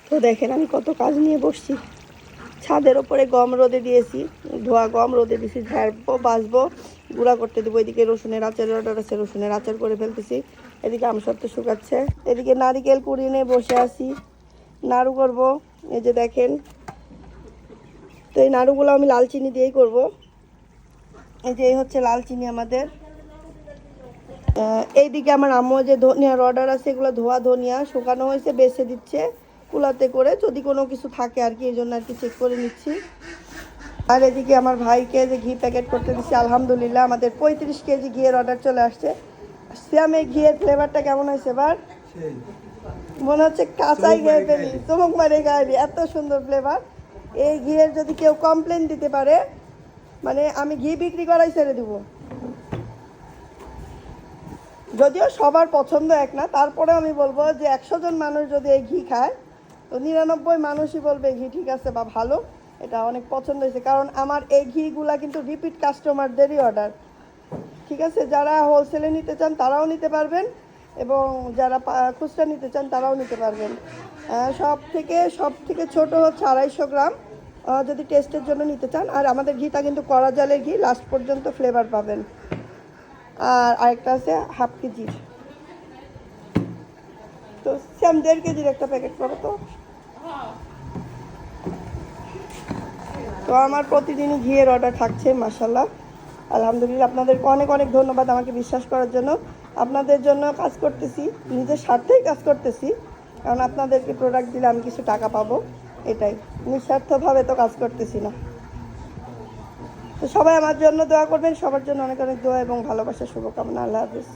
তো দেখেন আমি কত কাজ নিয়ে বসছি। ছাদের ওপরে গম রোদে দিয়েছি, ধোয়া গম রোদে দিয়েছি, ঝাড়বো বাছবো গুঁড়া করতে দেবো। এদিকে রসুনের আচার অর্ডার আছে, রসুনের আচার করে ফেলতেছি। এদিকে আমসত্ব শুকাচ্ছে, এদিকে নারিকেল কুড়িয়ে নিয়ে বসে আছি, নাড়ু করব। এই যে দেখেন, তো এই নাড়ুগুলো আমি লাল চিনি দিয়েই করব। এই যে এই হচ্ছে লাল চিনি আমাদের। এইদিকে আমার আম্মু যে ধনিয়ার অর্ডার আছে, এগুলো ধোয়া ধনিয়া শুকানো হয়েছে, বেছে দিচ্ছে কুলাতে করে, যদি কোনো কিছু থাকে আর কি, এই জন্য আর কি চেক করে নিচ্ছি। আর এদিকে আমার ভাইকে যে ঘি প্যাকেট করতে দিচ্ছি, আলহামদুলিল্লাহ আমাদের 35 কেজি ঘিয়ের অর্ডার চলে আসছে। শ্যাম, এই ঘিয়ের ফ্লেভারটা কেমন হয়েছে এবার? মনে হচ্ছে কাঁচাই খেয়ে ফেলি, চমক মারে গায়ে, এত সুন্দর ফ্লেভার। এই ঘিয়ের যদি কেউ কমপ্লেন দিতে পারে, মানে আমি ঘি বিক্রি করাই ছেড়ে দেবো। যদিও সবার পছন্দ এক না, তারপরে আমি বলবো যে 100 জন মানুষ যদি এই ঘি খায়, তো 99 মানুষই বলবে ঘি ঠিক আছে বা ভালো, এটা অনেক পছন্দ হয়েছে। কারণ আমার এই ঘিগুলা কিন্তু রিপিট কাস্টমারদেরই অর্ডার। ঠিক আছে, যারা হোলসেলে নিতে চান তারাও নিতে পারবেন, এবং যারা খুচরা নিতে চান তারাও নিতে পারবেন। সব থেকে ছোট হচ্ছে 250 গ্রাম, যদি টেস্টের জন্য নিতে চান। আর আমাদের ঘিটা কিন্তু কড়া জালের ঘি, লাস্ট পর্যন্ত ফ্লেভার পাবেন। আর আরেকটা আছে হাফ কেজির, তো সেম 1.5 কেজির একটা প্যাকেট করো তো। তো আমার প্রতিদিনই ঘিয়ের অর্ডার থাকছে মাশাল্লাহ, আলহামদুলিল্লাহ। আপনাদেরকে অনেক অনেক ধন্যবাদ আমাকে বিশ্বাস করার জন্য। আপনাদের জন্য কাজ করতেছি, নিজের স্বার্থেই কাজ করতেছি, কারণ আপনাদেরকে প্রোডাক্ট দিলে আমি কিছু টাকা পাবো, এটাই। নিঃস্বার্থভাবে তো কাজ করতেছি না। তো সবাই আমার জন্য দোয়া করবেন, সবার জন্য অনেক অনেক দোয়া এবং ভালোবাসা, শুভকামনা। আল্লাহ হাফিজ।